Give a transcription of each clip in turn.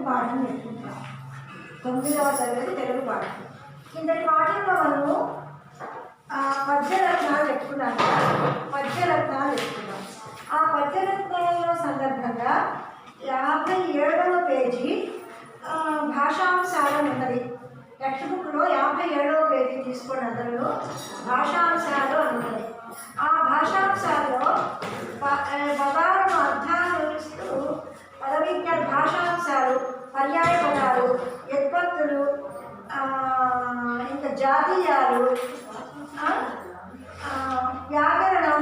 పాఠం నేర్చుకుంటాం. 9వ తరగతి తెలుగు పాఠం. కిందటి పాఠంలో మనము పద్యరత్నాలు చెప్పుకున్నాం కదా, పద్యరత్నాలు చెప్పుకున్నాం. ఆ పద్యరత్నాల సందర్భంగా 57వ పేజీ భాషాంశాలు ఉన్నది. టెక్స్ట్ బుక్లో 57వ పేజీ తీసుకోండి. అందరూ భాషాంశాలు అన్నది. ఆ భాషాంశాల్లో పదాలను అర్థాలు ఇస్తూ పదవిజ్ఞాన భాషాంశాలు, పర్యాయ పదాలు, వ్యుత్పత్తులు, ఇంకా జాతీయాలు, వ్యాకరణం,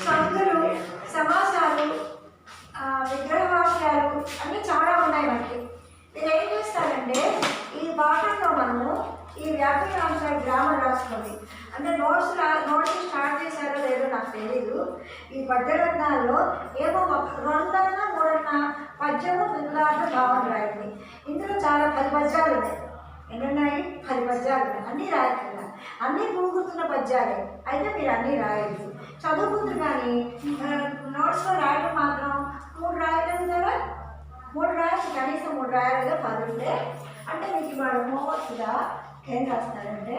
సందులు, సమాసాలు, విగ్రహవాక్యాలు అన్నీ చాలా ఉన్నాయి మనకి. మీరు ఏం చేస్తారంటే ఈ పాఠంలో మనము ఈ వ్యాకరణాంశాలు గ్రామర్ రాసుకోండి. అంటే నోట్స్ స్టార్ట్ చేశారో లేదో నాకు తెలీదు. ఈ పద్యరత్నాల్లో ఏమో 2 3 పద్యము పిల్లలాట భావన రాయండి. ఇందులో చాలా 10 పద్యాలు ఉన్నాయి. ఎన్నున్నాయి? 10 పద్యాలు ఉన్నాయి. అన్నీ రాయకుండా అన్నీ పూగుతున్న పద్యాలే. అయితే మీరు అన్నీ రాయొచ్చు, చదువుకుంటారు. కానీ నోట్స్లో రాయడం మాత్రం 3 రాయలేదు కదా, 3 రాయాలి, కనీసం 3 రాయాలిగా 10 ఉంటే. అంటే మీకు ఇవాళ హోంవర్క్గా ఏం రాస్తారంటే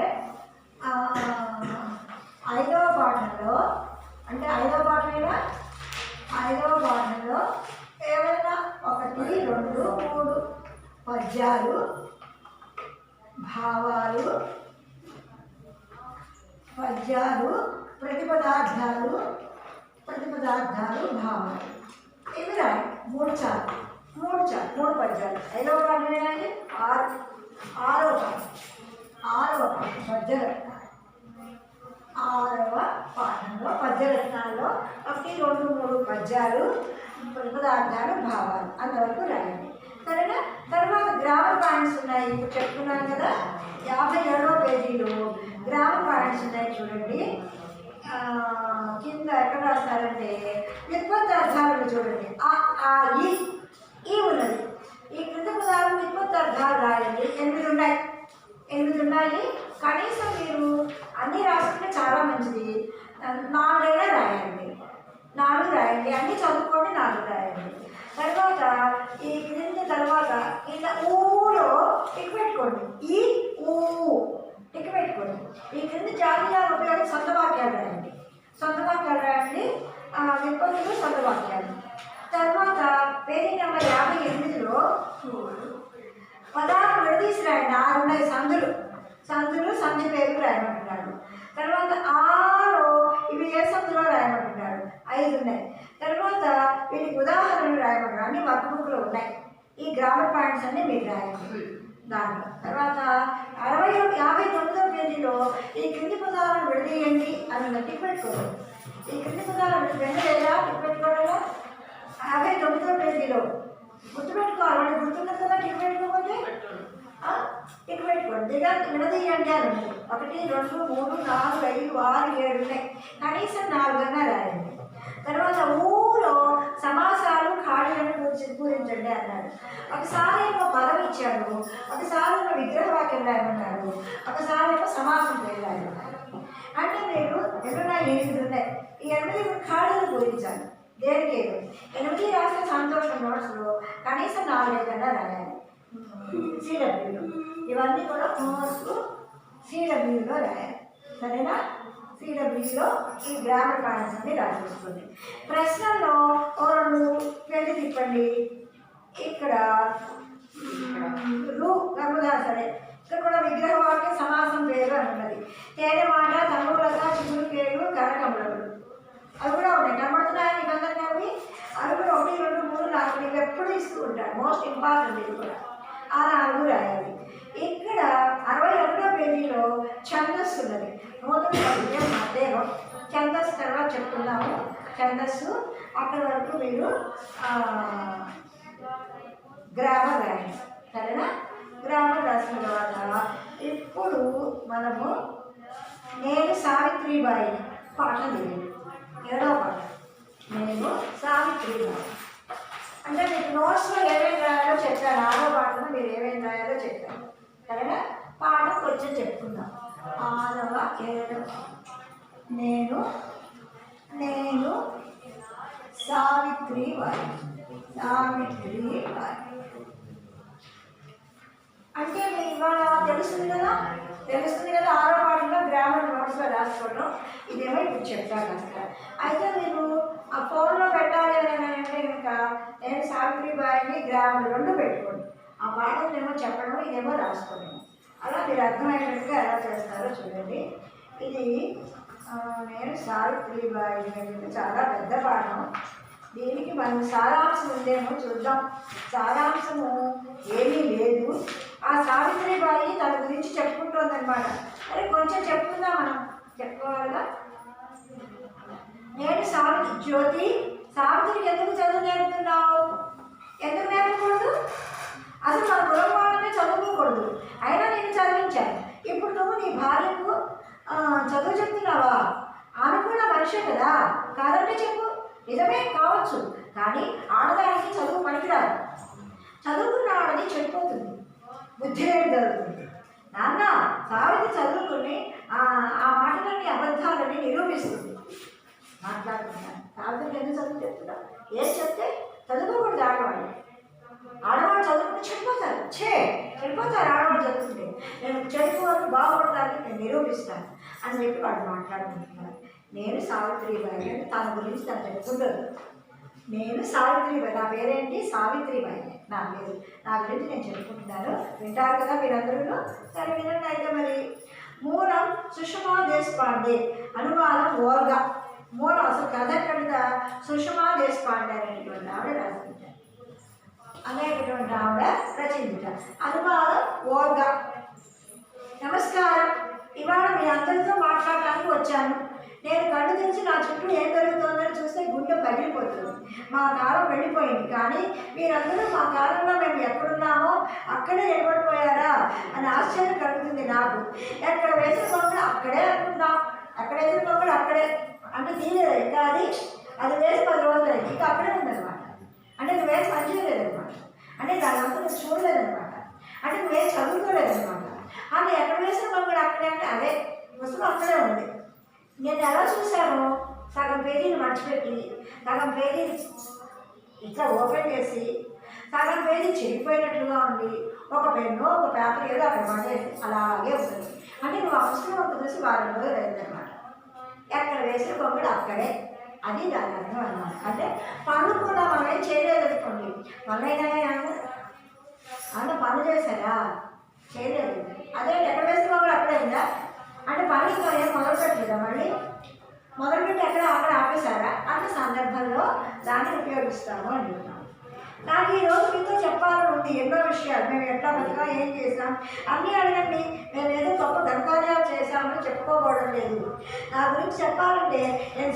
5వ పాఠంలో, అంటే 5వ పాఠమైనా 5వ పాఠంలో ఏమైనా 1 2 3 పద్యాలు, భావాలు, ప్రతిపదార్థాలు, భావాలు, ఇవి రాయి. 3 చాలు, 3 పద్యాలు. 5వ పాఠమైనా 6వ పాఠం పద్యరత్నాలు. 6వ పాఠంలో పద్యరత్నాల్లో 1 2 3 పద్యాలు, ప్రతిపదార్థాలు, భావాలు అంతవరకు రాయండి. సరేనా? తర్వాత గ్రామర్ పాయింట్స్ ఉన్నాయి. ఇప్పుడు చెప్పుకున్నాను కదా, 57వ పేజీలో గ్రామర్ పాయింట్స్ ఉన్నాయి. చూడండి, కింద ఎక్కడ రాస్తారంటే వ్యుత్పత్తి అర్థాలను చూడండి. ఈ ఉన్నది. ఈ క్రింద పదాలు వ్యుత్పత్తి అర్థాలు రాయండి. 8 ఉన్నాయి. కనీసం మీరు అన్నీ రాసుకుంటే చాలా మంచిది. 4 రాయండి. 4 రాయండి. అన్నీ చదువుకోండి, 4 రాయండి. తర్వాత ఈ క్రింద తర్వాత ఇలా ఊలో టిక్ పెట్టుకోండి. ఈ ఊ టిక్ పెట్టుకోండి. ఈ క్రింద జాతీయాలు ఉపయోగించి సొంత వాక్యాలు రాయండి. విపత్తులు, సొంత వాక్యాలు. తర్వాత పేజీ నెంబర్ 58లో పదాలు విడదీసి రాయండి. 6 ఉన్నాయి. సందులు సంధి పేరు రాయమంటున్నాడు. తర్వాత 6 ఇవి ఏ సందులో రాయమంటున్నాడు. 5 ఉన్నాయి. తర్వాత వీటికి ఉదాహరణలు రాయమంటున్నాడు. అన్ని వర్క్ బుక్లో ఉన్నాయి. ఈ గ్రామర్ పాయింట్స్ అన్నీ మీరు రాయండి దాంట్లో. తర్వాత 59వ పేజీలో ఈ క్రింది పదాలను విడదీయండి అని టిక్ పెట్టుకోండి. ఈ క్రింది పదాలను విడదీయలేదా? టిక్ పెట్టుకోవడంలో 59వ పేజీలో గుర్తుపెట్టుకోవాలి. వాళ్ళు గుర్తున్నది కదా, టిక్ పెట్టుకోకపోతే టిక్ పెట్టుకోండి. విడదీయండి అని ఉంది. 1 2 3 4 5 6 7 ఉన్నాయి. కనీసం 4 రాయండి. తర్వాత ఊలో సమాసాలు, ఖాళీలను పూరించండి అన్నాడు. ఒకసారి ఏమో పదం ఇచ్చాడు, ఒకసారి ఏమో విగ్రహవాక్యం రాయమన్నాడు, ఒకసారి ఏమో సమాసం పేరు రాయమన్నాడు. అంటే మీరు 8 ఉన్నాయి. ఈ 8 ఖాళీలు పూరించాలి. దేనికేదో 8 రాసిన సంతోషం నోట్స్లో కనీసం 4 రాయాలి. సిడబ్ల్యూలో ఇవన్నీ కూడా హోంవర్క్ సిడబ్ల్యూలో రాయాలి. సరేనా? సిడబ్ల్యూలో ఈ గ్రామర్ పాయింట్స్ అన్ని రాసేసుకోండి. ప్రశ్నల్లో 2 పెళ్లి తిప్పండి. ఇక్కడ సరే, ఇక్కడ కూడా విగ్రహవాక్య సమాసం పేరు అని ఉన్నది. తేనె మాట, తమ్ములత, చిగురు పేరు, కరకములములు అవి కూడా ఉన్నాయి. కనబడుతున్నాయి మీకు అందరికీ అవి. అవి కూడా 1 2 3 4 మీకు ఎప్పుడు ఇస్తూ ఉంటారు. మోస్ట్ ఇంపార్టెంట్ ఇది కూడా. ఆ 4 రాయాలి. ఇక్కడ 61వ పేజీలో ఛందస్సు ఉన్నది. నూతన పద్యం మధ్యలో ఛందస్సు తర్వాత చెప్పుకున్నాము. ఛందస్సు అక్కడి వరకు మీరు గ్రామర్ రాయండి. సరేనా? గ్రామర్ రాసిన తర్వాత ఇప్పుడు మనము నేను సావిత్రిబాయి పాఠం తెలియదు. 7వ పాఠం నేను సావిత్రిబాయి. అంటే మీకు నోట్స్లో ఏమేమి రాయాలో చెప్పాను. 6వ పాఠంలో మీరు ఏమేమి రాయాలో చెప్పాను. సరేనా? పాఠం కొంచెం చెప్పుకుందాం. 6వ 7వ నేను సావిత్రిబాయి. తెలుస్తుంది కదా, ఆరో పాఠంలో గ్రామర్ నోట్స్లో రాసుకోవడం. ఇదేమో ఇప్పుడు చెప్తాను అసలు. అయితే మీరు ఆ ఫోన్లో పెట్టాలి అని అంటే కనుక నేను సావిత్రిబాయిని గ్రామర్ 2 పెట్టుకోండి. ఆ పాఠం ఏమో చెప్పడం, ఇదేమో రాసుకోవడం. అలా మీరు అర్థమయ్యేట్టుగా ఎలా చేస్తారో చూడండి. ఇది నేను సావిత్రిబాయి అనేది చాలా పెద్ద పాఠం. దీనికి మనం సారాంశం ఉందేమో చూద్దాం. సారాంశము ఏమీ లేదు. ఆ సావిత్రిబాయి తన గురించి చెప్పుకుంటుందన్నమాట. అరే కొంచెం చెప్పుకుందాం, మనం చెప్పుకోవాలిగా. నేను జ్యోతి, సావిత్రికి ఎందుకు చదువు నేర్పుతున్నావు? ఎందుకు నేర్పకూడదు? అసలు మన కులం వాళ్ళనే చదువుకోకూడదు, అయినా నేను చదివించాను. ఇప్పుడు నువ్వు నీ భార్యకు చదువు చెప్తున్నావా? ఆమె కూడా మనిషే కదా, కాదంటే చెప్పు. నిజమే కావచ్చు, కానీ ఆడదానికి చదువు పనికిరాదు. చదువుకున్న ఆడది చెడిపోతుంది, బుద్ధి లేని జరుగుతుంది. నాన్న సావిత్రి చదువుకుని ఆ మాటలని అబద్ధాలని నిరూపిస్తుంది. మాట్లాడుతున్నాను, సావిత్రికి ఎందుకు చదువు చెప్తున్నా? ఏం చెప్తే చదువుకోకూడదు ఆడవాళ్ళు చదువుకుంటే చెడిపోతారు ఆడవాళ్ళు చదువుకుంటే. నేను చెడిపోవాలి, బాగుపడతానని నేను నిరూపిస్తాను అని చెప్పి వాళ్ళు మాట్లాడుకుంటున్నారు. నేను సావిత్రిబాయి అని తన గురించి తను చెప్పుకుంటుంది. నేను సావిత్రిబాయి, నా పేరేంటి? సావిత్రిబాయి నా పేరు. నా గురించి నేను చెప్పుకుంటున్నాను. వింటారు కదా మీరందరూ? సరే వినండి. అయితే మరి మూలం సుషమా దేశపాండే, అనువాదం ఓర్గా. మూలం అసలు కథ కవిత సుషమా దేశపాండే అనేటువంటి ఆవిడ రాసింది, అనేటటువంటి ఆవిడ రచించారు. అనువాదం ఓర్గా. నమస్కారం. ఇవాళ మీ అందరితో మాట్లాడటానికి వచ్చాను. నేను కళ్ళు తెరిచి నా చుట్టూ ఏం జరుగుతుందని చూస్తే గుండె పగిలిపోతుంది. మా కాలం వెళ్ళిపోయింది, కానీ మీరందరూ మా కాలంలో మేము ఎక్కడున్నామో అక్కడే నిలబడిపోయారా అని ఆశ్చర్యం కలుగుతుంది నాకు. ఎక్కడ వేసిన కొంగడు అక్కడే అనుకుంటాం, ఎక్కడ వేసిన కొంగడు అక్కడే అంటే తీయలేదు. ఇంకా అది వేసి 10 రోజులు ఇంకా అక్కడే ఉందన్నమాట. అంటే నువ్వు వేసి పనిచేయలేదన్నమాట. అంటే దానంతా నువ్వు చూడలేదన్నమాట. అంటే నువ్వేం చదువుకోలేదన్నమాట. అంటే ఎక్కడ వేసిన కొంగడు అక్కడే అంటే అదే పుస్తకం అక్కడే ఉంది. నేను ఎలా చూశాను, సగం పేజీని మర్చిపెట్టి సగం పేజీ ఇట్లా ఓపెన్ చేసి సగం పేజీ చెడిపోయినట్లుగా ఉండి ఒక పెన్ను ఒక పేపర్ ఏదో అక్కడ పడేసి అలాగే ఉంటుంది. అంటే నువ్వు ఆ పుస్తకం ఒక చూసి వారం రోజులు అయిందన్నమాట. ఎక్కడ వేసిన కొంగడు అక్కడే, అది దాని అర్థం అన్నమాట. అంటే పనులు కూడా మనం ఏం చేయలేదనుకోండి, పనులైనా అన్న పనులు చేశారా? చేయలేదు. అదే ఎక్కడ వేసిన కొంగడు అక్కడే ఉందా అంటే పని ఇంకా ఏం మొదలు పెట్టలేదా? మళ్ళీ మొదలుపెట్టి అక్కడ ఆపేశారా? అన్న సందర్భంలో దాన్ని ఉపయోగిస్తాము అంటున్నాం. నాకు ఈరోజు మీతో చెప్పాలని ఉంది ఎన్నో విషయాలు. మేము ఎట్లా బతికా, ఏం చేసాం అన్నీ అడగండి. మేము ఏదో గొప్ప ఘనకార్యాలు చేశామని చెప్పుకోవడం లేదు. నా గురించి చెప్పాలంటే నేను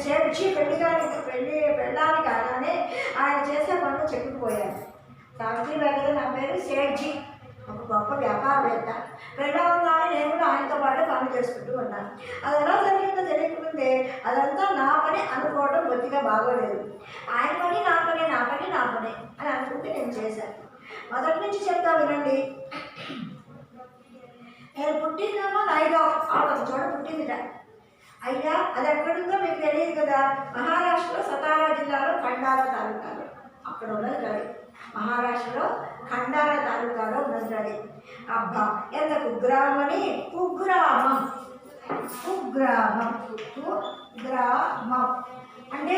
పెళ్ళాలి కాగానే ఆయన చేసే పనులు చెప్పుకుపోయాను. సావిత్రిబాయి గారు నా పేరు సేఠ్జీ, ఒక గొప్ప వ్యాపారవేత్త. వెళ్ళాలని నేను కూడా ఆయనతో పాటు పని చేసుకుంటూ ఉన్నాను. అది ఎలా జరిగిందో తెలియకముందే అదంతా నా పని అనుకోవడం బొత్తిగా బాగోలేదు. ఆయన పని నా పని, నా పని నా పని అని అనుకుంటే నేను చేశాను. మొదటి నుంచి చెప్తా వినండి. నేను పుట్టిందేమో నైగావ్, ఆవిడ ఒక చోట పుట్టిందిట. అయ్యా అది ఎక్కడుందో మీకు తెలియదు కదా, మహారాష్ట్రలో సతారా జిల్లాలో ఖండాలా తాలూకాలో అక్కడ ఉన్నది కదా. మహారాష్ట్రలో ఖండాల తాలూకాలో ఉన్నది అది. అబ్బా ఎంత కుగ్రామం అని, కుగ్రామం అంటే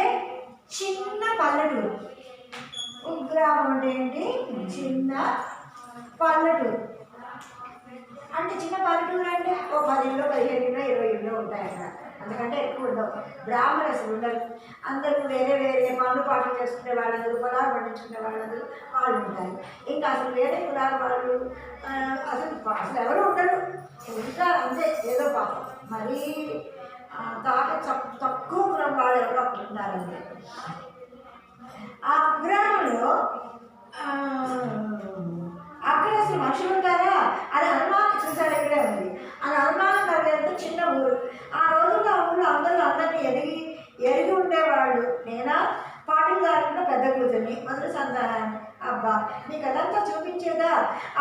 చిన్న పల్లెటూరు. కుగ్రామం అంటే ఏంటి? చిన్న పల్లెటూరు. అంటే చిన్న పల్లెటూరు అంటే ఓ 10 ఇళ్ళు, 15 ఇళ్ళు, 20 ఇళ్ళు ఉంటాయి అక్కడ. అందుకంటే ఎక్కువ ఉండవు. బ్రాహ్మణ అసలు ఉండరు. అందరూ వేరే పనులు పాటలు చేసుకునే వాళ్ళందరూ, పొలాలు పండించుకునే వాళ్ళందరూ వాళ్ళు ఉంటారు. ఇంకా అసలు వేరే కులాల వాళ్ళు అసలు ఎవరు ఉండరు. ఇంకా అంతే ఏదో పాపం మరీ తక్కువ కులం వాళ్ళు ఎవరో అక్కడ ఉన్నారంటే. ఆ గ్రామంలో అక్కడ అసలు మనుషులు ఉంటారా? అది అనుమానం చూసారు, ఇక్కడే ఉంది. అది అనుమానం కలిగేంత చిన్న ఊరు. ఆ రోజుల్లో ఆ ఊళ్ళో అందరినీ ఎరిగి ఉండేవాళ్ళు. నేనా పాటిల్ గారిలో పెద్ద కూతుర్ని, మొదటి సంతానాన్ని. అబ్బా నీకు అదంతా చూపించేదా?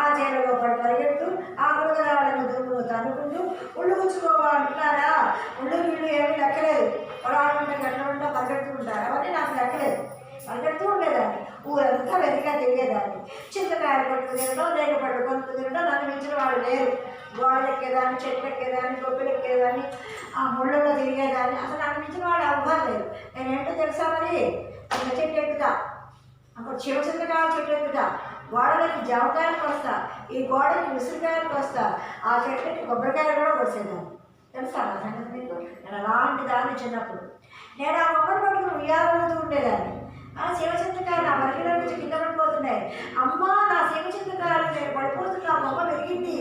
ఆ చీరలో పడి పరిగెత్తు, ఆ గురగరాళ్ళను దుమ్మును తనుకుంటూ ఉళ్ళు గుచ్చుకోవాలంటున్నారా? ఉళ్ళు ఏమీ లెక్కలేదు. పొలాలుంటే గట్ల పరిగెడుతూ ఉంటారు. అవన్నీ నాకు లెక్కలేదు. పరిగెడుతూ ఉండేదాన్ని, ఊరంతా వెతిగా తిరిగేదాన్ని. చింతకాయలు పట్టుకు తినడం, లేక పట్టు కొనుక్కు తినడం, నన్ను మించిన వాళ్ళు వాళ్ళు లేరు. గోడలు ఎక్కేదాన్ని, చెట్లు ఎక్కేదాన్ని, గొప్పలు ఎక్కేదాన్ని, ఆ ముళ్ళలో తిరిగేదాన్ని. అసలు నాకు మించిన వాళ్ళు ఎవ్వరు లేరు. నేనేంటో తెలుసా మరి, చిన్న చెట్టు ఎక్కుతా, అప్పుడు శివచంద్రకాయల చెట్టు ఎక్కుతా, గోడలకి జామకాయలకు వస్తా, ఈ గోడకి ఉసిరికాయలకు వస్తా, ఆ చెట్టుకి కొబ్బరికాయలు కూడా వచ్చేదాన్ని. తెలుసా నా సంగతి మీకు? నేను అలాంటి దాన్ని చిన్నప్పుడు నేను ఆ కొబ్బరి పట్టుకుని ఉయ్యాలవుతూ ఉండేదాన్ని. ఆ శివచంద్రకాయలు నా మరిలో నుంచి కింద పడిపోతున్నాయి. అమ్మ నా శివచంద్రకాయలు నేను పడిపోతున్నా, బొమ్మ పెరిగింది,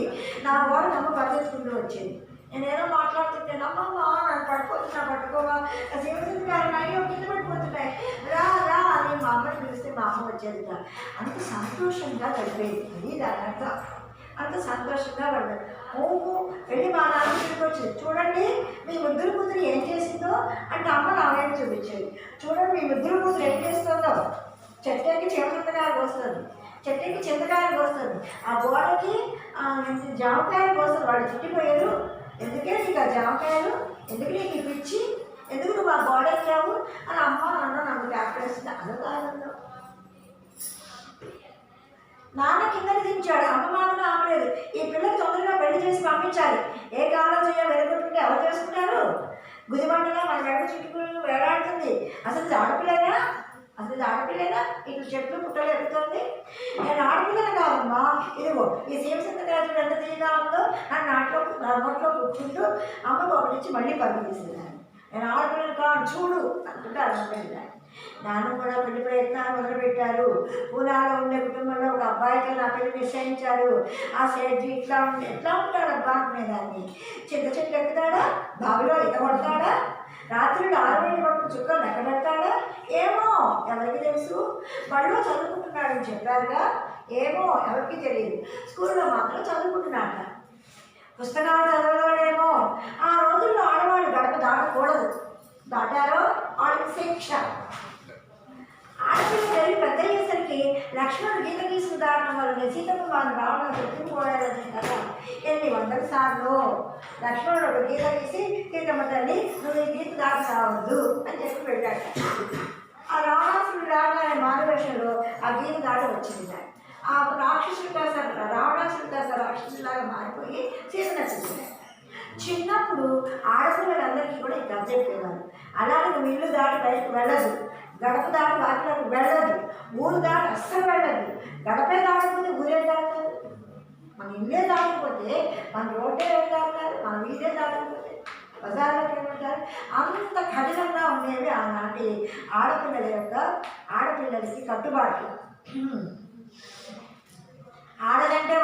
నా గోడ అమ్మ పరిగెత్తుకుంటూ వచ్చేది. నేనేదో మాట్లాడుతుంటే అమ్మమ్మ నాకు పడిపోతున్నా, పట్టుకోవా, నా శివచంద్రకాయలు అయ్యో కింద పడిపోతున్నాయి, రా రా అని మా అమ్మని పిలిస్తే మా అమ్మ వచ్చేది. అంత సంతోషంగా గడిపేది. అది దాని అర్థం. అంత సంతోషంగా పడ్డాడు. ఓహో వెళ్ళి మా నాన్న ఇంటికి వచ్చింది. చూడండి మీ ముద్దుల కూతురు ఏం చేసిందో అంటే అమ్మ నా వైపు చూపించేది. చూడండి మీ ముద్దుల కూతురు ఏం చేస్తుందో, చెట్టుకి చింతకాయలు వస్తుంది, చెట్టుకి చింతకాయలు వస్తుంది, ఆ గోడకి జామకాయలు వస్తుంది. వాడు చుట్టిపోయారు, ఎందుకే నీకు ఆ జామకాయలు, ఎందుకు నీకు పిచ్చి, ఎందుకు నువ్వు ఆ గోడ ఎక్కావు అని అమ్మ నాన్న నన్ను క్యాపేస్తుంది. అదొక ఆనందం. నాన్న కిందకి దించాడు, అమ్మ మాత్రం ఆపలేదు. ఈ పిల్లకి తొందరగా పెళ్లి చేసి పంపించాలి, ఏ కాలం చేయ వెలుగుతుంటే ఎవరు చేసుకుంటారు, గుదిబండగా మన వెడక చుట్టుకుని వేలాడుతుంది. అసలు ఇది ఆడపిల్లనా, అసలు ఇది ఆడపిల్లనా, ఇటు చెట్లు పుట్టలు ఎక్కుతుంది. నేను ఆడపిల్లని కాదమ్మా, ఇదిగో ఈ శివచంద్రకాయలు ఎంత తీయగా ఉందో నా నోట్లో కూర్చుంటూ అమ్మకు ఒకటిచ్చి మళ్ళీ పంపించేసేదాన్ని. నేను ఆడపిల్లని కాదు చూడు అనుకుంటే అర్థమైంది. నాన్న కూడా పెళ్లి ప్రయత్నాలు మొదలుపెట్టారు. పూనాలో ఉండే కుటుంబంలో ఒక అబ్బాయితో నా పెళ్లి నిశ్చయించారు. ఆ సేట్జీ ఎట్లా ఉంటాడు అబ్బా అనేదాన్ని. చింత చెట్లు ఎక్కుతాడా, బావిలో ఈత కొడతాడా, రాత్రులు 6 గంటల వరకు చుక్కలు లెక్క పెడతాడా, ఏమో ఎవరికి తెలుసు. బడిలో చదువుకుంటున్నాడని చెప్పారుగా, ఏమో ఎవరికి తెలియదు. స్కూల్లో మాత్రం చదువుకుంటున్నాడ. పుస్తకాలు చదవలేమో. ఆ రోజుల్లో ఆడవాళ్ళు గడప దాటకూడదు, దాటారో వాళ్ళకి శిక్ష. ఆడపిల్ల పెళ్లి పెద్ద అయ్యేసరికి లక్ష్మణుడు గీత గీసుకు దాటడం వల్ల సీతమ్మ వాళ్ళు రావడం గుర్తుకుపోయాలని కదా. 800 సార్లు లక్ష్మణుడు గీత గీసి సీతమ్మ తల్లి నువ్వు ఈ గీత దాటి రావద్దు అని చెప్పి వెళ్ళాడు. ఆ రావణాసుడు రాగానే మారువేషంలో ఆ గీత దాటి వచ్చింది. ఆ రాక్షసుడు కాస్త రావణాసుడు కాస్త రాక్షసులాగా మారిపోయి సీత నచ్చింది. చిన్నప్పుడు ఆడపిల్లలందరికీ కూడా ఇది చెప్పేవారు. అలాగే నువ్వు ఇల్లు దాటి బయటకు వెళ్ళదు, గడప దాటి వాటిలోకి వెళ్ళదు, ఊరు దాటి అస్సలు వెళ్ళదు. గడపే దాటకపోతే ఊరే దాటారు, మన ఇల్లే దాటకపోతే మన రోడ్డే దాటారు, మన వీధే దాటకపోతే బజార్లోకి ఏమంటారు. అంత కఠినంగా ఉండేవి ఆనాటి ఆడపిల్లలకి కట్టుబాట్లు. ఆడదంటే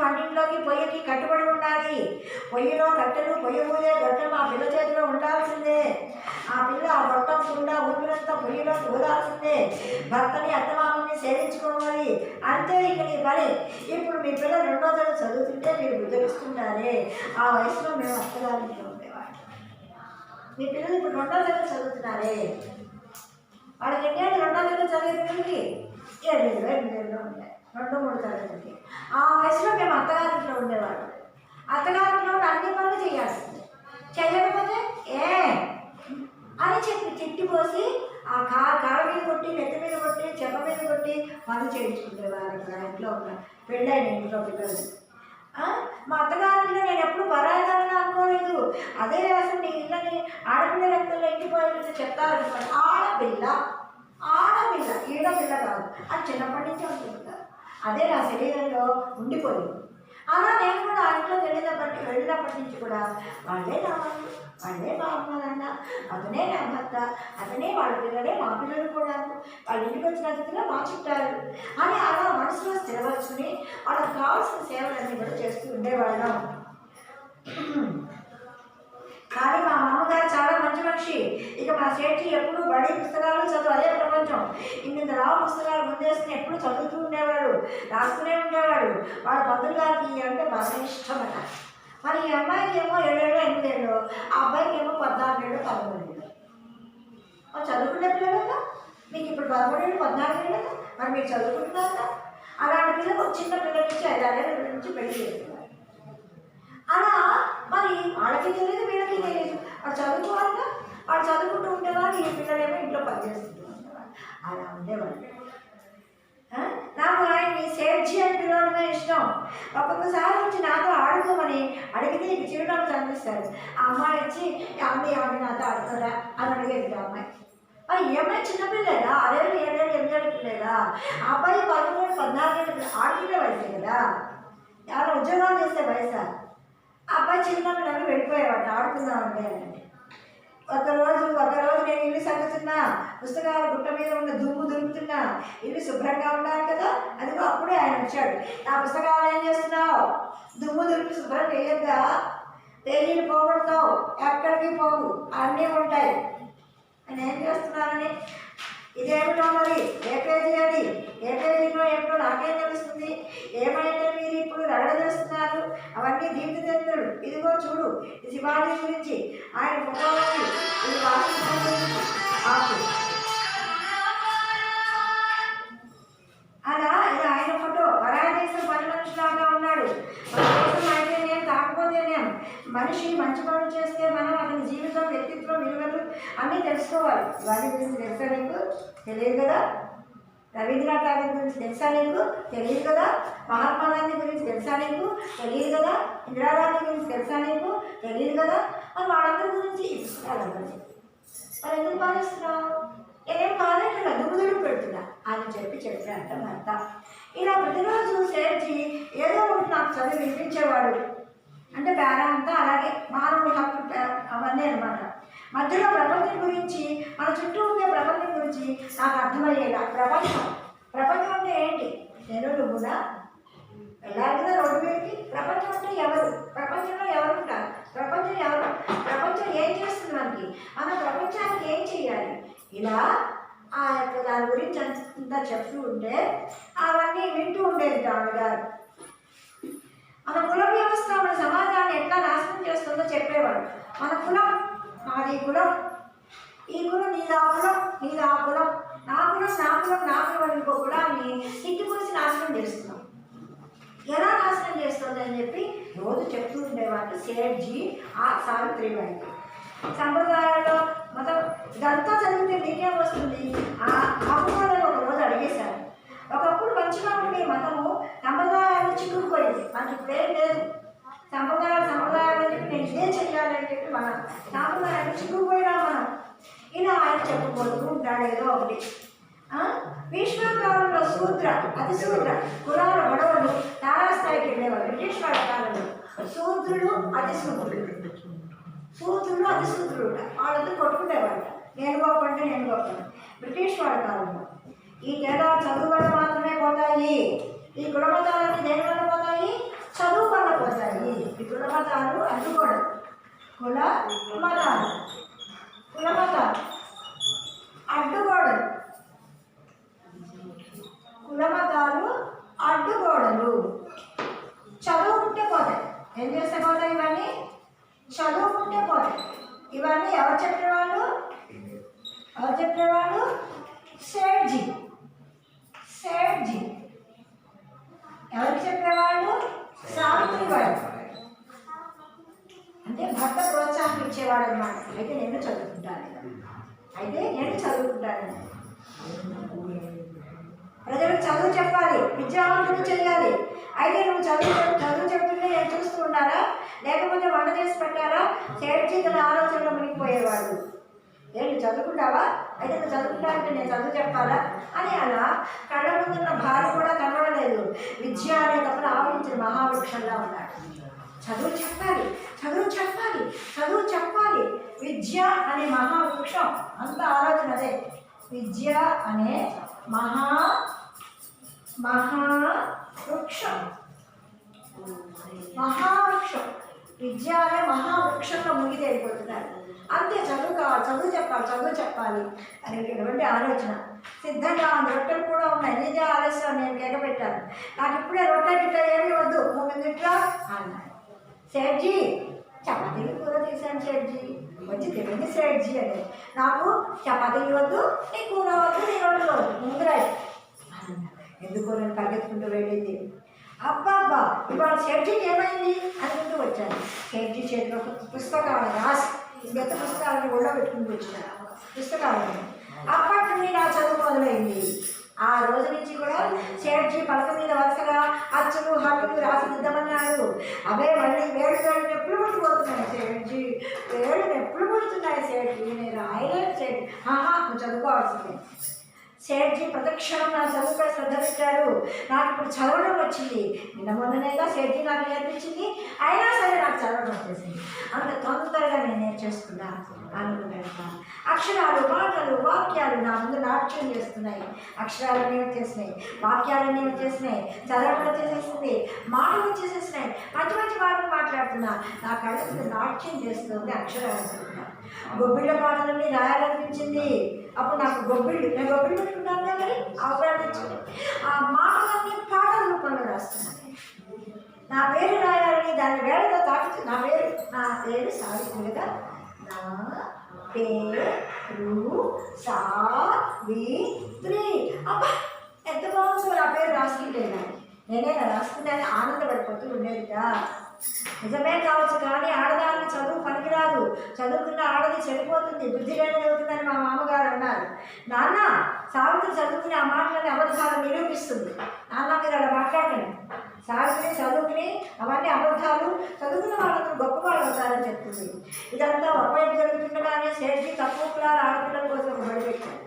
వంటింట్లోకి పొయ్యికి కట్టుబడి ఉండాలి. పొయ్యిలో కట్టెలు, పొయ్యి ఊదే గొట్టం ఆ పిల్ల చేతిలో ఉండాల్సిందే. ఆ పిల్ల ఆ గొట్టం కుండా ఊపిరంతా పొయ్యిలోకి ఊదాల్సిందే. భర్తని అత్తమామని సేవించుకోవాలి, అంతే ఇక నీ పని. ఇప్పుడు మీ పిల్ల 2వ తరగతి చదువుతుంటే మీరు బుద్ధరిస్తుంటారే, ఆ వయసులో మేము అత్తగారింట్లో ఉండేవాళ్ళం. మీ పిల్లలు ఇప్పుడు 2వ తరగతి చదువుతున్నారే, వాళ్ళకి ఎన్నేళ్ళు 2వ తరగతి చదివే పిల్లలకి 7 ఏళ్ళు 8 ఏళ్ళు ఉంటాయి, 2, 3 తరగతికి. ఆ వయసులో మేము అత్తగారింట్లో ఉండేవాళ్ళం. అత్తగారింట్లో అన్ని పనులు చేయాల్సింది, చేయకపోతే అని చెప్పి తిట్టిపోసి ఆ కాళ్ళ మీద కొట్టి, నెత్తి మీద కొట్టి, చెంప మీద కొట్టి పనులు చేయించుకుంటేవారు. ఇక్కడ ఇంట్లో ఉన్న పెళ్ళైన ఇంట్లో పిల్లలు. మా అత్తగారింట్లో నేను ఎప్పుడు పరాయిదాన్ని అనుకోలేదు. అదే అసలు నీ ఇళ్ళని ఆడపిల్ల రక్తంలో ఇంటిపోయేది చెప్తారు. ఆడపిల్ల ఈడపిల్ల కాదు అది చిన్నప్పటి నుంచి ఉంటుంటారు. అదే నా శరీరంలో ఉండిపోయింది. అలా నేను కూడా ఆ ఇంట్లోకి వెళ్ళినప్పటి నుంచి కూడా వాళ్ళే నా వాళ్ళు, వాళ్ళే మా అమ్మ నాన్న, అతనే నా భర్త, అతనే వాళ్ళ పిల్లలే మా పిల్లలు కూడా, వాళ్ళ ఇంటికి వచ్చిన అతిథిలో మా చుట్టారు అని అలా మనసులో స్థిరపరుచుకుని వాళ్ళకి కావాల్సిన సేవలన్నీ కూడా చేస్తూ ఉండేవాళ్ళం. కానీ మా మామగారు చాలా మంచి మనిషి. ఇక మా సేఠి ఎప్పుడు బడి పుస్తకాలు చదువు, అదే ప్రపంచం. ఇంత రావు పుస్తకాలు ముందేసుకుని ఎప్పుడు చదువుతూ ఉండేవాడు, రాస్తూనే ఉండేవాడు. వాళ్ళ పంతులు గారికి అంటే బాగా ఇష్టమట. మరి ఈ అమ్మాయికి ఏమో 7 ఏళ్ళు 8 ఏళ్ళు, ఆ అబ్బాయికి ఏమో 14 ఏళ్ళు 13 ఏళ్ళు. చదువుకునే పిల్లలు కదా, మీకు ఇప్పుడు 13 ఏళ్ళు 14 ఏళ్ళు కదా, మరి మీరు చదువుకుంటున్నారు కదా. అలాంటి పిల్లలు చిన్న పిల్లల నుంచి 5, 6 ఏళ్ళ నుంచి పెళ్లి చేస్తున్నారు. అలా మరి వాళ్ళకి తెలియదు, వీళ్ళకి తెలియదు. వాడు చదువుకోవాలిగా, వాడు చదువుకుంటూ ఉండేవాడు, ఈ పిల్లలేమో ఇంట్లో పనిచేస్తుంటూ ఉండేవాడు. అలా ఉండేవాళ్ళు. నాకు ఆయన్ని సేర్జీ అని పిలవడమే ఇష్టం. ఒక్కొక్కసారి వచ్చి నాతో ఆడుకోమని అడిగితే నీకు చిరునవ్వు చదివిస్తారు. ఆ అమ్మాయి వచ్చి ఆమె నాతో ఆడుతారా అని అడిగేది ఆ అమ్మాయి. ఈ అమ్మాయి చిన్నపిల్లేదా, 6 ఏళ్ళు 7 ఏళ్ళు 8 ఏళ్ళు పిల్లేదా? ఆ అబ్బాయి 13 14 ఏళ్ళు ఆడుకునే వయసే కదా, ఎవరైనా ఉద్యోగాలు చేసే వయసా? ఆ అబ్బాయి చిన్నప్పుడు నన్ను వెళ్ళిపోయేవాడు ఆడుకుందామంటే అని. ఒకరోజు నేను ఇల్లు సర్దుతున్నా, పుస్తకాలు గుట్ట మీద ఉన్న దుమ్ము దులుపుతున్నా, ఇల్లు శుభ్రంగా ఉండాలి కదా, అదిగో అప్పుడే ఆయన వచ్చాడు. నా పుస్తకాలు ఏం చేస్తున్నావు? దుమ్ము దులిపి శుభ్రం చేయొద్దా? తేలిని పోగొడతావు, ఎక్కడికి పోవు, అన్నీ ఉంటాయి. నేను ఏం చేస్తున్నానని, ఇదేమిటో మరి, ఏ పేజీ అది, ఏ పేజీలో ఏమిటో నాకేం తెలుస్తుంది? ఏమైతే మీరు ఇప్పుడు రగడ చేస్తున్నారు? అవన్నీ దీప్తిచంద్రుడు. ఇదిగో చూడు, ఇది శివాజీ గురించి, ఆయన ఫోటో ఉంది, ఇది వాస్తవం గురించి ఆకు. అలా ఇది ఆయన ఫోటో. పరాదేశం పని మనిషిలాగా ఉన్నాడు. మన దేశం అయితే నేను కాకపోతేనేం, మనిషి మంచి పనులు చేస్తే మనం అతని జీవితం, వ్యక్తిత్వం, విలువలు అన్నీ తెలుసుకోవాలి. వాటి గురించి తెలుసా నీకు? తెలియదు కదా. రవీంద్రనాథ్ ఠాగూర్ గురించి తెలుసా నీకు? తెలియదు కదా. మహాత్మా గాంధీ గురించి తెలుసా నీకు? తెలియదు కదా. ఇందిరాగాంధీ గురించి తెలుసా నీకు? తెలియదు కదా. మరి వాళ్ళందరి గురించి ఈ పుస్తకాలు గురించి మరి ఎందుకు పాలిస్తున్నావు? నేనేం పాలేట్లా, దుమ్ముదులు పెడుతున్నా అని చెప్పారంట భర్త. ఇలా ప్రతిరోజు సేర్చి ఏదో ఒకటి నాకు చదివి వినిపించేవాడు. అంటే పేరా అంతా అలాగే మానవుడి హక్కు అవన్నీ అనమాట. మధ్యలో ప్రపంచం గురించి, మన చుట్టూ ఉండే ప్రపంచం గురించి నాకు అర్థమయ్యేలా. ప్రపంచం అంటే ఏంటి? నేను నువ్వునా ఎలాగైనా రోడ్డు మీదకి. ప్రపంచం అంటే ఎవరు? ప్రపంచంలో ఎవరు ఉంటారు? ప్రపంచం ఏం చేస్తుంది మనకి? మన ప్రపంచానికి ఏం చేయాలి? ఇలా ఆ యొక్క దాని గురించి అంతా చెప్తూ ఉంటే అవన్నీ వింటూ ఉండేది గారు. మన కుల వ్యవస్థ మన సమాజాన్ని ఎట్లా నాశనం చేస్తుందో చెప్పేవాడు. మన కులం, నాది కులం, ఈ కులం నీది, ఆ కులం నీది, ఆ కులం నా కులం అని ఇంకో కులాన్ని తిట్టిపోసి నాశనం చేస్తున్నాం. ఎలా నాశనం చేస్తుంది అని చెప్పి రోజు చెప్తూ ఉండేవాళ్ళు సేఠ్జీ ఆ సావిత్రిబాయి. సంప్రదాయాల్లో మొత్తం ఇదంతా చదివితే నీకేం వస్తుంది? ఆ అమ్మవాళ్ళని ఒక రోజు అడిగేశారు. ఒకప్పుడు మంచిగా ఉండే మతము సంప్రదాయాలు చిక్కుకుపోయింది. మనకి పేరు లేదు. సంప్రదాయాలు అని చెప్పి నేను ఇదే చెయ్యాలని చెప్పి మన సంప్రదాయాలు చిక్కుకుపోయినా మనం. ఇలా ఆయన చెప్పుకోతూ ఉంటాడు ఏదో ఒకటి. భీష్మకాలంలో అతి శూద్ర కులాల గొడవలు తారాస్థాయికి వెళ్ళేవారు. బ్రిటిష్ వాళ్ళ కాలంలో శూద్రుడు అతి శూద్రుడు వాళ్ళందరూ కొట్టుకునేవాళ్ళు. నేను గొప్ప అంటే నేను గొప్ప. బ్రిటిష్ వాళ్ళ కాలంలో ఈ తేడా చదువు వల్ల మాత్రమే పోతాయి. ఈ కులమతాలన్నీ దేని వల్ల పోతాయి? చదువు వల్ల పోతాయి. ఈ కులమతాలు అడ్డుకోవడం. కులమతాలు అడ్డుకోవడం. కులమతాలు అడ్డుగోడలు. చదువుకుంటే పోతాయి. ఏం చేస్తే పోతాయి ఇవన్నీ? చదువుకుంటే పోతాయి. ఇవన్నీ ఎవరు చెప్పేవాళ్ళు? సేఠ్జీ. ఎవరికి చెప్పేవాళ్ళు? సావిత్రిబాయి. అంటే భర్త ప్రోత్సాహం ఇచ్చేవాడు అన్నమాట. అయితే నేను చదువుకుంటాను. ప్రజలకు చదువు చెప్పాలి, విద్యావంతులు చేయాలి. అయితే నువ్వు చదువు చెప్తుంటే నేను చూస్తూ ఉండాలా, లేకపోతే వంట చేసి పెట్టాలా? సేఠ్జీ తన ఆలోచనలో మునిగిపోయేవాడు. ఏంటి చదువుకుంటావా? అయితే నువ్వు చదువుకుంటావంటే నేను చదువు చెప్పాలా అని అలా కళ్ళ ముందున్న భార్య కూడా కనబడలేదు. విద్య అనే తప్పని ఆవరించిన మహావృక్షంగా ఉన్నాడు. చదువు చెప్పాలి. విద్య అనే మహావృక్షం అంత ఆలోచన అదే. విద్య అనే మహావృక్షం. విద్య అనే మహావృక్షంలో మునిగి తేలిపోతున్నారు. అంతే. చదువు చెప్పాలి అనేటటువంటి ఆలోచన సిద్ధంగా ఉంది. రొట్టెలు కూడా ఉన్నాయి. నిజ ఆలస్యం నేను కేక పెట్టాను. నాకు ఇప్పుడే రొట్టె గిట్ట ఏమీ వద్దు, నువ్వు ఇట్లా అన్నాడు. సేఠ్జీ చపాతీలు కూర తీసాను. సేఠ్జీ వచ్చి తెలియదు. సేఠ్జీ అంటే నాకు చపాతీలు వద్దు, నీ కూర వద్దు, నీ రొట్టెలు వద్దు, ముందురా ఎందుకో నేను పరిగెత్తుకుంటూ వెళ్ళింది. అబ్బాబ్బా ఇవాళ సేఠ్జీకి ఏమైంది అనుకుంటూ వచ్చాను. సేఠ్జీ చేతిలో పుస్తకాలు రాసి గత పుస్తకాలను ఒళ్ళో పెట్టుకుంటూ వచ్చిన పుస్తకాలను. అప్పటి నుండి నా చదువు మొదలైంది. ఆ రోజు నుంచి కూడా సేట్జీ పలక మీద వరుసగా అచ్చులు హల్లులు రాసి దిద్దమన్నాడు. అవే మళ్ళీ వేళ్ళు నొప్పులు పుట్టిపోతున్నాయి సేట్జీ, వేళ్ళు నొప్పులు పుడుతున్నాయి సేట్జీ, నేను రాయలేను సేట్జీ. నువ్వు చదువుకోవాల్సిందే. సేట్జీ ప్రతిక్షణం నా చదువుపై శ్రద్ధ పెట్టాడు. నాకు ఇప్పుడు చదవడం వచ్చింది. నిన్న మొన్ననేగా సేట్జీ నాకు నేర్పించింది, అయినా సరే నాకు చదవడం వచ్చేసింది. అంత తొందరగా నేను నేర్చేసుకున్నా అనుకున్నాను. అక్షరాలు, మాటలు, వాక్యాలు నా ముందు నాట్యం చేస్తున్నాయి. అక్షరాలన్నీ వచ్చేసినాయి, వాక్యాలన్నీ వచ్చేసినాయి, చదవడం వచ్చేసేసింది, మాటలు వచ్చేసేసినాయి. మంచి మంచి మాటలు మాట్లాడుతున్నా. నా కళ్ళ మీద నాట్యం చేస్తుంది అక్షరాలు అనుకుంటున్నా. గొబ్బిళ్ళ పాటలన్నీ రాయాలనిపించింది. అప్పుడు నాకు నేను గొబ్బిళ్ళు పెట్టుకుంటాను కానీ అవకాశించింది. ఆ మాటలన్నీ పాటల రూపంలో రాస్తున్నాను. నా పేరు రాయాలని దాని వేళతో తాకి నా పేరు సావిత్రి కదా. నా పేరు సావిత్రి. అబ్బా ఎంత బాగుందో నా పేరు రాసుకుంటేనా, నేనే రాసుకున్నాను ఆనందపడిపోతూ ఉండేదిగా. నిజమే కావచ్చు కానీ ఆడదానికి చదువు పనికిరాదు, చదువుకున్న ఆడది చెడిపోతుంది, బుద్ధి లేని చదువుతుందని మా మామగారు అన్నారు. నాన్న సావిత్రి చదువుకుని ఆ మాటలని అబద్ధాలు నిరూపిస్తుంది. నాన్న మీరు అలా మాట్లాడండి. సావిత్రి చదువుకుని అవన్నీ అబద్ధాలు, చదువుకున్న వాళ్ళందరూ గొప్పవాళ్ళు అవుతారని చెప్తుంది. ఇదంతా ఒకవైపు జరుగుతుండగానే సేట్జీ తక్కువ కులాల ఆడపిల్లల కోసం ఒక బడి పెట్టారు.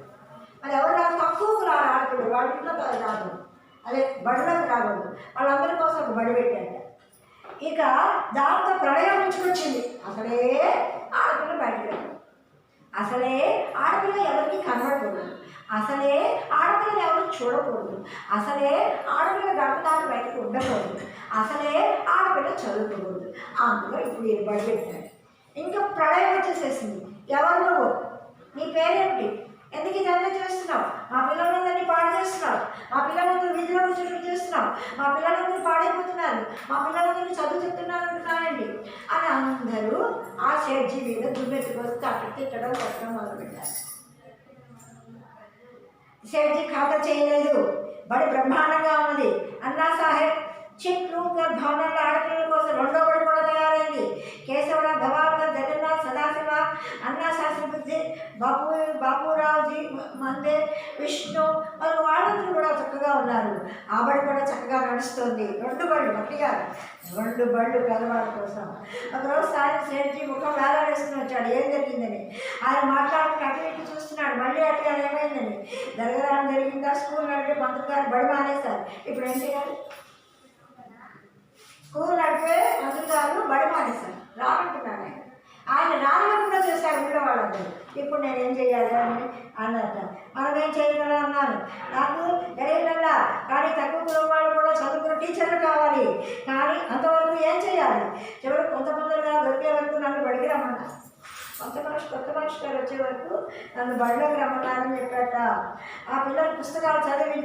అది ఎవరు రాదు, తక్కువ కులాల ఆడపిల్లలు, వాళ్ళ ఇంట్లో రాదు, అదే బడులకు రాకూడదు, వాళ్ళందరి కోసం ఒక బడి పెట్టారు. ఇక దాంతో ప్రళయం ఉంచుకొచ్చింది. అసలే ఆడపిల్ల బయటకు వెళ్ళదు, అసలే ఆడపిల్ల ఎవరికి కనబడకూడదు, అసలే ఆడపిల్లని ఎవరు చూడకూడదు, అసలే ఆడపిల్ల గడపడానికి బయటకు ఉండకూడదు, అసలే ఆడపిల్ల చదువుకోకూడదు. అందులో ఇప్పుడు ఈ బడి పెట్టాడు. ఇంకా ప్రళయం వచ్చేసేసింది. ఎవరు నువ్వు, నీ పేరేంటి, ఎందుకు ఇదంతా చేస్తున్నావు, మా పిల్లలందరినీ పాడు చేస్తున్నావు, మా పిల్లలందరూ వీధిలో కూర్చొని చేస్తున్నావు, మా పిల్లలందరూ పాడైపోతున్నారు, మా పిల్లలందరూ చదువు చెప్తున్నారు అంటున్నారండి అని అందరూ ఆ సేట్జీ మీద దుమ్మెత్తుకొస్తే అక్కడ తిట్టడం కొట్టడం మొదలుపెట్టారు. సేట్జీ ఖాతా చేయలేదు. బడి బ్రహ్మాండంగా ఉన్నది. అన్నా సాహెబ్ చెట్లు భవనాల ఆడపిల్లల కోసం రెండో బడి కూడా తయారైంది. కేశవరావు, గవాల్కర్, జగన్నాథ్, సదాశివ, అన్నా శాస్త్రి బుద్ధి, బాబురావుజీ మందే, విష్ణు మరియు వాళ్ళందరూ కూడా చక్కగా ఉన్నారు. ఆ బడి కూడా చక్కగా నడుస్తుంది. 2 బళ్ళు గట్టిగా 2 బళ్ళు పేదవాళ్ళ కోసం. ఒకరోజు సాయంత్రం సేట్జీ ముఖం వేలాడేసుకుని వచ్చాడు. ఏం జరిగిందని ఆయన మాట్లాడుకుని అటు ఇటు చూస్తున్నాడు. మళ్ళీ అటుగా ఏమైందని జరిగిందా, స్కూల్ నడిపే మంత్రి గారు బడి మానేశారు. ఇప్పుడు ఏం చేయాలి? స్కూల్ నడిపే మంత్రి గారు బడి మానేశారు, రానంటున్నాను. ఆయన రానివ్వకుండా చేశారు ఊళ్ళో వాళ్ళందరూ. ఇప్పుడు నేనేం చేయాలి అని అన్నట్ట. మనం ఏం చేయగలం అన్నాను. నాకు తెలియగల కానీ తక్కువ కులం వాళ్ళు కూడా చదువుకున్న టీచర్లు కావాలి. కానీ అంతవరకు ఏం చేయాలి? చివరికి కొంతమందిగా దొరికే వరకు నన్ను బడికి రమ్మన్నారు. కొత్త మనిషి గారు వచ్చే వరకు నన్ను బడిలోకి రమ్మన్నారని చెప్పాట. ఆ పిల్లలు పుస్తకాలు చదివి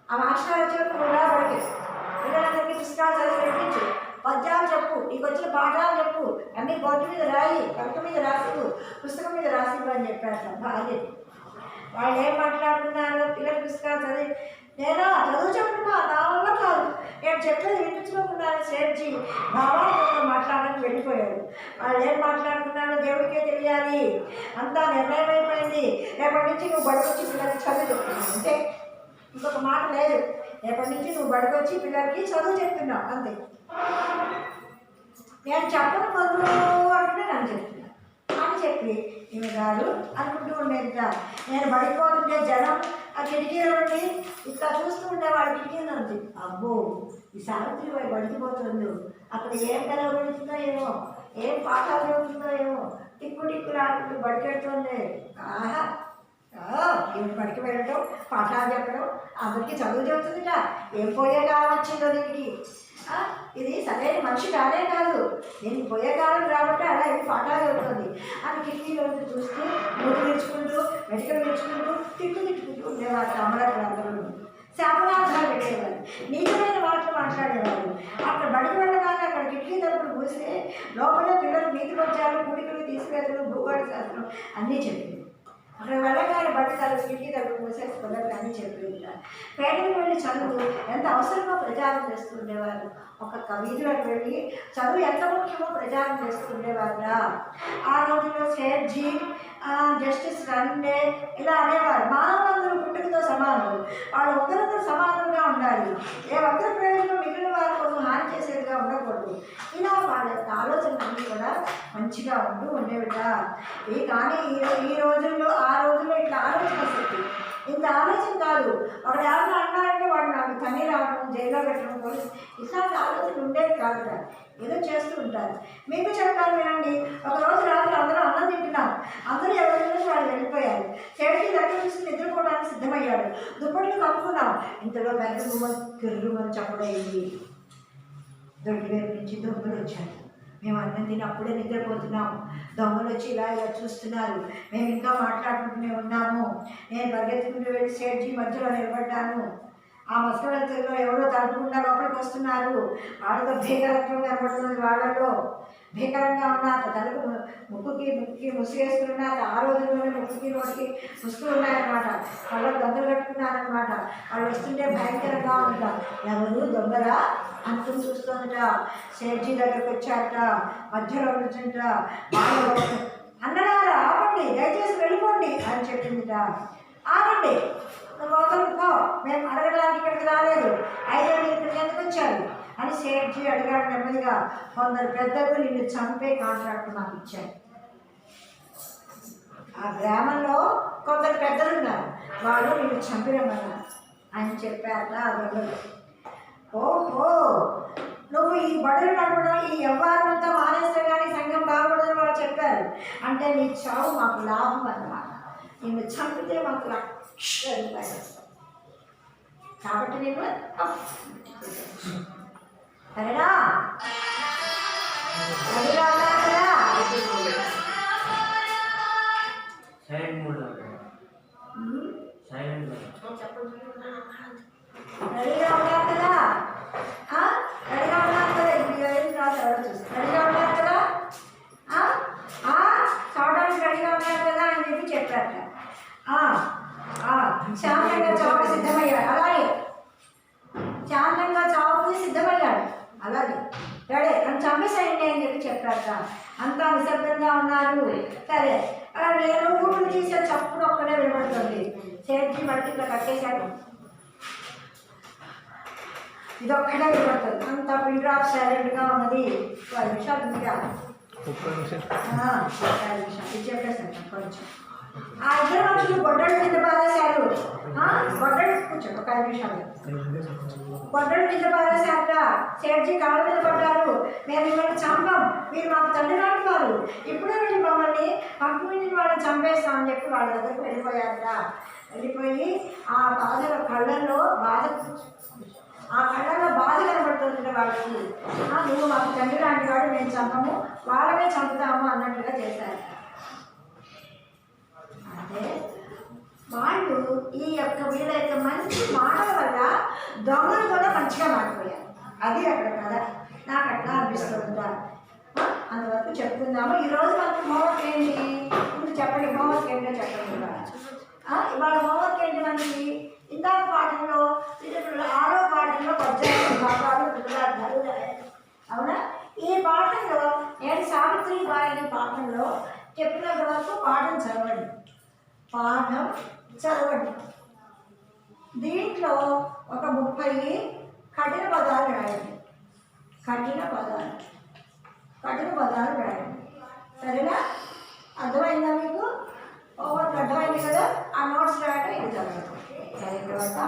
ఆ మాస్టర్ వచ్చే వరకు కూడా బడికి పిల్లలందరికీ పుస్తకాలు చదివి పెట్టించు, పద్యాలు చెప్పు, నీకు వచ్చిన పాఠాలు చెప్పు, అన్నీ బొట్టు మీద రాయి, కనుక మీద రాసివు, పుస్తకం మీద రాసివు అని చెప్పారు. భార్య వాళ్ళు ఏం మాట్లాడుతున్నారు? పిల్లల పుస్తకాలు చదివి నేను చదువు చెప్పమ్మా, నా వల్ల కాదు, నేను చెప్పేది వినిపించుకోకుండా సేట్జీ భావాలతో మాట్లాడడానికి వెళ్ళిపోయాడు. వాళ్ళు ఏం మాట్లాడుతున్నారో దేవుడికే తెలియాలి. అంతా నిర్ణయం అయిపోయింది. రేపటి నుంచి నువ్వు బడికొచ్చి పిల్లలకి చదువు చెప్తున్నావు అంతే, ఇంకొక మాట లేదు. రేపటి నుంచి నువ్వు బడికొచ్చి పిల్లలకి చదువు చెప్తున్నావు అంతే. నేను చెప్పను మొదలు అంటే నన్ను చెప్తున్నా అని చెప్పి ఈమె గారు అనుకుంటూ ఉండేదిట. నేను బడిపోతుంటే జనం ఆ కిటికీలో ఉండి ఇట్లా చూస్తూ ఉండేవాడు. కిటికీలో ఉంది, అబ్బో ఈ సావిత్రి పోయి బడికిపోతుందో, అక్కడ ఏం కలవబడుతుందో ఏమో, ఏం పాఠాలు చదువుతుందో ఏమో, టిక్కు రాకుండా బడికెడుతుంది. ఆహా ఈమె బడికి వెళ్ళడం, పాఠాలు చెప్పడం, అందరికీ చదువు చెబుతుందిట. ఏం పోయే కాలం వచ్చిందో దీనికి, ఇది సరైన మనిషి కాదే కాదు, దీనికి పోయే కాలం కాబట్టి అలా ఇది పాఠాలు చెబుతుంది అని కిటికీలో చూస్తూ మూడు నేర్చుకుంటూ మెడికల్ నేర్చుకుంటూ తిట్టుకుంటూ ఉండేవారు. అమలాపురందరూ శాపనార్థాలు పెట్టేవారు, నీచమైన మాటలు మాట్లాడేవారు. అక్కడ బడికి వెళ్ళగానే అక్కడ కిటికీ తలుపులు పూస్తే లోపల పిల్లలు నీతి పద్యాలు, కూడికలు, తీసుకెళ్ళలు, భూగోళ శాస్త్రం అన్నీ చెప్పింది. అక్కడ వెళ్ళగానే బడి తలుపు కిటికీ తలుపు పూసేసి పిల్లలు అన్నీ చెప్పేవారు. పేదలకు వెళ్ళి చదువు ఎంత అవసరమో ప్రచారం చేస్తుండేవారు. ఒక్కొక్క వీధిలోకి వెళ్ళి చదువు ఎంత ముఖ్యమో ప్రచారం చేస్తుండేవారురా. ఆ రోజుల్లో సేట్జీ జస్టిస్ రండే ఇలా అనేవారు. మానవులందరూ పుట్టుకతో సమానులు, వాళ్ళు ఒకరితో సమానంగా ఉండాలి, ఏ ఒక్కరి ప్రయోజనం మిగిలిన వారి కోసం హాని చేసేదిగా ఉండకూడదు. ఇలా వాళ్ళ యొక్క ఆలోచనలన్నీ కూడా మంచిగా ఉండేవిట. కానీ ఈ రోజుల్లో ఆ రోజుల్లో ఇట్లా ఆలోచన శక్తి, ఇంత ఆలోచన కాదు. ఒకడు ఎవరిని అన్నారంటే వాడు నాకు తన్ని రావడం, జైల్లో పెట్టడం, పోలీసు, ఇట్లాంటి ఆలోచన ఉండేది కాదు. ఏదో చేస్తూ ఉంటారు. మీకు చెప్తాను వినండి. ఒకరోజు రాత్రి అందరూ అన్నం తింటున్నాం, అందరూ ఎవరి నుంచి వాళ్ళు వెళ్ళిపోయారు. సేవకి దగ్గర నుంచి నిద్రపోవడానికి సిద్ధమయ్యాడు. దుప్పట్లు కప్పుకున్నాం. ఇంతలో పెద్ద గుమ్మ కిర్రుమని చెప్పడైంది. దొడ్డి వైపు నుంచి దొంగలు వచ్చారు. మేము అన్నం తిని అప్పుడే నిద్రపోతున్నాం. దొంగలు వచ్చి ఇలా చూస్తున్నారు. మేము ఇంకా మాట్లాడుకుంటూనే ఉన్నాము. నేను పరిగెత్తుకుంటూ వెళ్ళి సేట్జీ మధ్యలో నిలబడ్డాను. ఆ మసకవెళ్తుల్లో ఎవరో తలుపుకుండా లోపలికి వస్తున్నారు. వాళ్ళతో భీకరత్వం కనబడుతుంది. వాళ్ళలో భీకరంగా ఉన్నారు. తలుపు ముక్కుకి ముసుగేసుకున్నారు. ఆ రోజుల్లోనే ముక్కుకి నోటికి ముసుగులు ఉన్నాయన్నమాట. వాళ్ళు దొంగలు కట్టుకున్నారనమాట. వాళ్ళు వస్తుంటే భయంకరంగా ఉంటారు. ఎవరు దొంగరా అనుకుని చూస్తుందట. సేట్జీ దగ్గరకు వచ్చారట. మధ్యలో కూర్చుంట అన్నడారా ఆపండి, దయచేసి వెళ్ళిపోండి అని చెప్పిందిట. ఆగండి, పో, మేము అడగడానికి ఇక్కడికి రాలేదు, అయితే మీరు ఇక్కడికి ఎందుకు వచ్చారు అని సేట్జీ అడిగాడు నెమ్మదిగా. కొందరు పెద్దలు నిన్ను చంపే కాంట్రాక్ట్ నాకు ఇచ్చారు. ఆ గ్రామంలో కొందరు పెద్దలు ఉన్నారు, వాళ్ళు నిన్ను చంపిరమ్మన్నారు అని చెప్పారట ఆ దొంగలు. ఓహో, నువ్వు ఈ బడులు నడపడం, ఈ వ్యవహారమంతా మానేస్తే కానీ సంఘం బాగుపడదని వాళ్ళు చెప్పారు. అంటే నీ చావు మాకు లాభం అన్నమాట. నిన్ను చంపితే మాకు ₹1,00,000 వస్తాయి. కాబట్టి నేను సరేనా? రెడీగా ఉన్నారు కదా? రెడీగా ఉన్నారు కదా? రెడీగా ఉన్నారు కదా? రెడీగా ఉన్నారు కదా? చావడానికి రెడీగా ఉన్నారు కదా అని చెప్పి చెప్పారట. శాంతంగా చావుకు సిద్ధమయ్యాడు. అలాగే శాంతంగా చావుకు సిద్ధమయ్యాడు. అలాగే రెడీ నన్ను చంపేసేయండి అని చెప్పి చెప్పారట. అంతా నిశ్శబ్దంగా ఉన్నారు. సరే, నేను ఊపిరి తీసే చప్పుడు ఒక్కడే వినబడుతుంది. సేట్జీ మట్టి ఇట్లా కట్టేశాడు. ఇదొక్కడే వినబడుతుంది. అంత పిన్ డ్రాప్ సైలెంట్గా ఉన్నది. 5 నిమిషాలు ఉందిగా, 5 నిమిషాలు ఇది చెప్పేసాను కొంచెం. ఆ ఇద్దరు మనుషులు గొడ్డలు కింద పారేశారు. గొడ్డలు కూర్చోండి, 5 నిమిషాలు. గొడ్డలు కింద పారేశారట. సేట్జీ కాళ్ళ మీద పడ్డారు. మేము మిమ్మల్ని చంపాం, మీరు మాకు తండ్రి లాంటి వారు, ఇప్పుడే వెళ్ళి మమ్మల్ని పంపిణీ వాళ్ళని చంపేస్తామని చెప్పి వాళ్ళ దగ్గరికి వెళ్ళిపోయారట. వెళ్ళిపోయి ఆ బాధలో కళ్ళల్లో బాధ కనబడుతుంది వాళ్ళకి. నువ్వు మాకు తండ్రి లాంటి వాడు, మేము చంపము, వాళ్ళనే చంపుతాము అన్నట్టుగా చేశారు. అంటే వాళ్ళు వీళ్ళ యొక్క మంచి మాటల వల్ల దొంగలు కూడా మంచిగా మారిపోయారు. అది అక్కడ కదా, నాకు అట్లా అనిపిస్తుందా. అంతవరకు చెప్తున్నాము. ఈరోజు మనకు హోంవర్క్ ఏంటి ఇప్పుడు చెప్పండి. హోంవర్క్ ఏంటో చెప్పండి. ఇవాళ హోంవర్క్ ఏంటి మనకి? ఇందాక పాఠంలో 6వ పాఠంలో 18 భాగాలు వివరార్థాలు రాయాలి. అవునా? ఈ పాఠంలో నేను సావిత్రి బాయి పాఠంలో చెప్పినంత వరకు పాఠం చదవండి. దీంట్లో ఒక 30 కఠిన పదాలు రాయండి. కఠిన పదాలు రాయండి. సరేనా? అర్థమైందా మీకు? హోంవర్క్ అర్థమైంది కదా? ఆ నోట్స్ రాయడం ఇది చదవండి. చదివిన తర్వాత